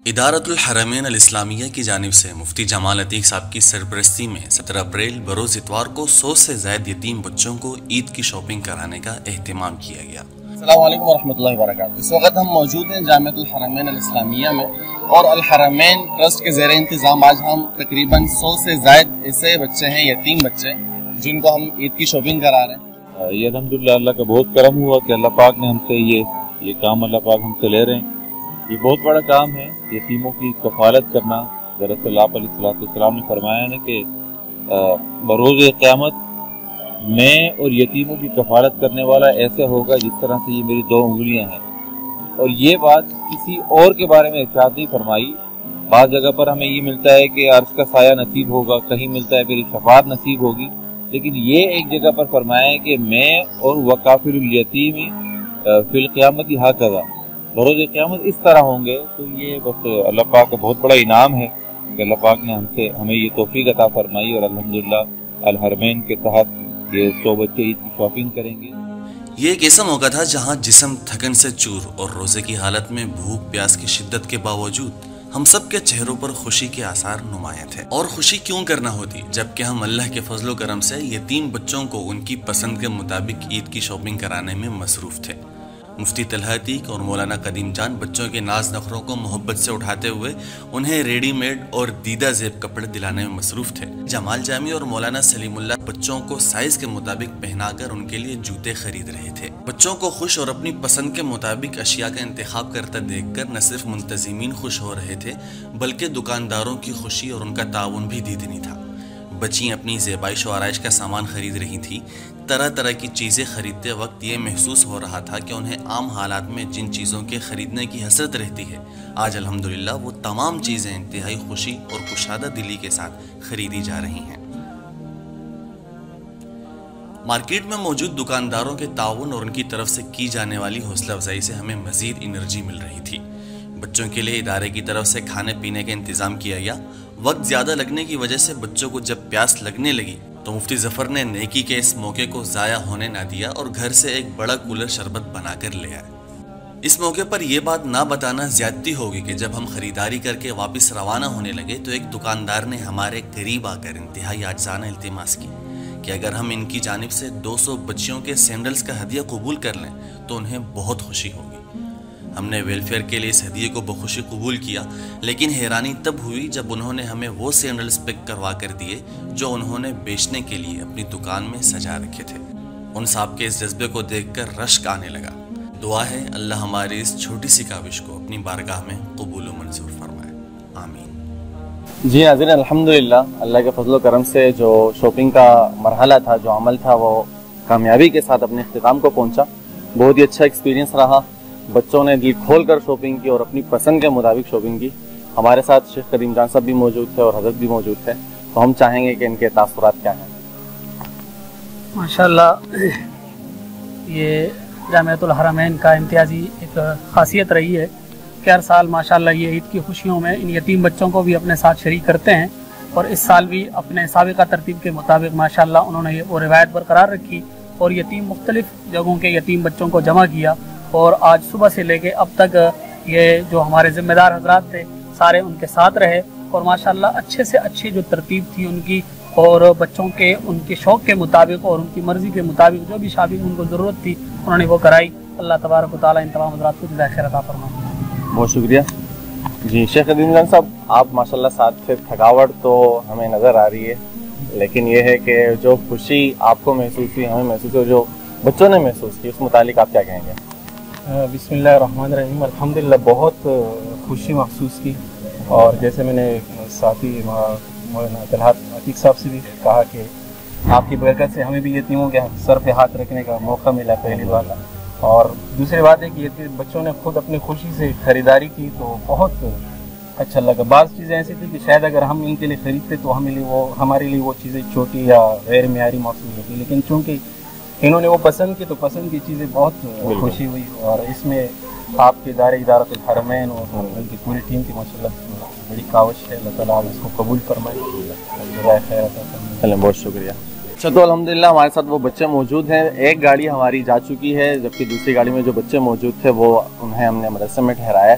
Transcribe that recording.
ادارۃ الحرمین الاسلامیہ کی جانب سے مفتی جمال عتیق صاحب کی سرپرستی میں 17 اپریل بروز اتوار کو 100 سے زائد یتیم بچوں کو عید کی شاپنگ کرانے کا اہتمام کیا گیا۔ السلام علیکم ورحمۃ اللہ وبرکاتہ۔ اس وقت ہم موجود ہیں جامعۃ الحرمین الاسلامیہ میں اور الحرمین ٹرسٹ کے زیر انتظام آج ہم تقریباً 100 سے زائد ایسے بچے ہیں، یتیم بچے، جن کو ہم عید کی شاپنگ کرا رہے ہیں۔ یہ الحمدللہ اللہ کا بہت کرم ہوا کہ اللہ پاک نے ہم سے یہ کام اللہ پاک ہم سے لے رہے ہیں۔ یہ بہت بڑا کام ہے، یتیموں کی کفالت کرنا۔ دراصل آپ علیہ السلام نے فرمایا ہے کہ بروز قیامت میں اور یتیموں کی کفالت کرنے والا ایسا ہوگا جس طرح سے یہ میری 2 انگلیاں ہیں۔ اور یہ بات کسی اور کے بارے میں ارشاد نہیں فرمائی۔ بعض جگہ پر ہمیں یہ ملتا ہے کہ عرش کا سایہ نصیب ہوگا، کہیں ملتا ہے میری شفاعت نصیب ہوگی، لیکن یہ ایک جگہ پر فرمایا ہے کہ میں اور وکافل الیتیم فی القیامت ھکذا، بروز قیامت اس طرح ہوں گے۔ تو یہ بس اللہ پاک کا بہت بڑا انعام ہے کہ اللہ پاک نے ہمیں یہ توفیق عطا فرمائی، اور الحمدللہ الحرمین کے تحت یہ 100 بچے عید کی شاپنگ کریں گے۔ یہ ایک ایسا موقع تھا جہاں جسم تھکن سے چور اور روزے کی حالت میں بھوک پیاس کی شدت کے باوجود ہم سب کے چہروں پر خوشی کے آثار نمایاں تھے۔ اور خوشی کیوں کرنا ہوتی جبکہ ہم اللہ کے فضل و کرم سے یتیم بچوں کو ان کی پسند کے مطابق عید کی شاپنگ کرانے میں مصروف تھے۔ مفتی طلحہ عتیق اور مولانا قدیم جان بچوں کے ناز نخروں کو محبت سے اٹھاتے ہوئے انہیں ریڈی میڈ اور دیدہ زیب کپڑے دلانے میں مصروف تھے۔ جمال جامی اور مولانا سلیم اللہ بچوں کو سائز کے مطابق پہنا کر ان کے لیے جوتے خرید رہے تھے۔ بچوں کو خوش اور اپنی پسند کے مطابق اشیاء کا انتخاب کرتا دیکھ کر نہ صرف منتظمین خوش ہو رہے تھے بلکہ دکانداروں کی خوشی اور ان کا تعاون بھی دیدنی تھا۔ بچیاں اپنی زیبائش و آرائش کا سامان خرید رہی تھیں۔ طرح طرح کی چیزیں خریدتے وقت یہ محسوس ہو رہا تھا کہ انہیں عام حالات میں جن چیزوں کے خریدنے کی حسرت رہتی ہے، آج الحمدللہ وہ تمام چیزیں انتہائی خوشی اور کشادہ دلی کے ساتھ خریدی جا رہی ہیں۔ مارکیٹ میں موجود دکانداروں کے تعاون اور ان کی طرف سے کی جانے والی حوصلہ افزائی سے ہمیں مزید انرجی مل رہی تھی۔ بچوں کے لیے ادارے کی طرف سے کھانے پینے کا انتظام کیا گیا۔ وقت زیادہ لگنے کی وجہ سے بچوں کو جب پیاس لگنے لگی تو مفتی ظفر نے نیکی کے اس موقع کو ضائع ہونے نہ دیا اور گھر سے ایک بڑا کولر شربت بنا کر لے آئے۔ اس موقع پر یہ بات نہ بتانا زیادتی ہوگی کہ جب ہم خریداری کر کے واپس روانہ ہونے لگے تو ایک دکاندار نے ہمارے قریب آ کر انتہائی عاجزانہ التماس کی کہ اگر ہم ان کی جانب سے 200 بچیوں کے سینڈلز کا ہدیہ قبول کر لیں تو انہیں بہت خوشی ہوگی۔ ہم نے ویلفیئر کے لیے اس ہدیے کو بخوشی قبول کیا، لیکن حیرانی تب ہوئی جب انہوں نے ہمیں وہ سینڈلز پک کروا کر دیے جو انہوں نے بیچنے کے لیے اپنی دکان میں سجا رکھے تھے۔ ان صاحب کے اس جذبے کو دیکھ کر رشک آنے لگا۔ دعا ہے اللہ ہماری اس چھوٹی سی کاوش کو اپنی بارگاہ میں قبول و منظور فرمائے، آمین۔ جی حاضرین، الحمدللہ اللہ کے فضل و کرم سے جو شاپنگ کا مرحلہ تھا، جو عمل تھا، وہ کامیابی کے ساتھ اپنے اختتام کو پہنچا۔ بہت ہی اچھا ایکسپیرینس رہا۔ بچوں نے دل کھول کر شاپنگ کی اور اپنی پسند کے مطابق شاپنگ کی۔ ہمارے ساتھ شیخ قدیم جان صاحب بھی موجود تھے اور حضرت بھی موجود تھے، تو ہم چاہیں گے کہ ان کے تاثرات کیا ہیں۔ ماشاءاللہ، یہ جامعۃ الحرمین کا امتیازی ایک خاصیت رہی ہے کہ ہر سال ماشاءاللہ یہ عید کی خوشیوں میں ان یتیم بچوں کو بھی اپنے ساتھ شریک کرتے ہیں، اور اس سال بھی اپنے سابقہ ترتیب کے مطابق ماشاءاللہ انہوں نے وہ روایت برقرار رکھی اور یتیم مختلف جگہوں کے یتیم بچوں کو جمع کیا، اور آج صبح سے لے کے اب تک یہ جو ہمارے ذمہ دار حضرات تھے سارے ان کے ساتھ رہے، اور ماشاءاللہ اچھے سے اچھی جو ترتیب تھی ان کی، اور بچوں کے ان کے شوق کے مطابق اور ان کی مرضی کے مطابق جو بھی شاپنگ ان کو ضرورت تھی انہوں نے وہ کرائی۔ اللہ تبارک و تعالیٰ ان تمام حضرات کو جزائے خیر عطا فرمائے۔ بہت شکریہ۔ جی شیخ قدیم جان صاحب، آپ ماشاءاللہ ساتھ سے تھکاوٹ تو ہمیں نظر آ رہی ہے، لیکن یہ ہے کہ جو خوشی آپ کو محسوس ہوئی، ہمیں محسوس ہوئی، جو بچوں نے محسوس کی، اس متعلق آپ کیا کہیں گے؟ بسم اللہ الرحمن الرحیم۔ الحمدللہ بہت خوشی محسوس کی، اور جیسے میں نے ساتھی مولانا طلحہ عتیق صاحب سے بھی کہا کہ آپ کی برکت سے ہمیں بھی یتیموں کے سر پہ ہاتھ رکھنے کا موقع ملا پہلی بار، اور دوسری بات ہے کہ یتیم بچوں نے خود اپنی خوشی سے خریداری کی تو بہت اچھا لگا۔ بعض چیزیں ایسی تھی کہ شاید اگر ہم ان کے لیے خریدتے تو ہمارے لیے وہ چیزیں چھوٹی یا غیر معیاری محسوس ہوتی، لیکن چونکہ انہوں نے وہ پسند کی تو پسند کی چیزیں بہت خوشی ہوئی، اور اس میں آپ کے ادارۃ الحرمین اور ان کی پوری ٹیم کی ماشاءاللہ بڑی کاوش ہے۔ اللہ تعالیٰ اس کو قبول فرمائے، جزائے خیر عطا فرمائے۔ بہت شکریہ۔ اچھا، تو الحمدللہ ہمارے ساتھ وہ بچے موجود ہیں۔ ایک گاڑی ہماری جا چکی ہے، جبکہ دوسری گاڑی میں جو بچے موجود تھے وہ انہیں ہم نے مدرسے میں ٹھہرایا ہے۔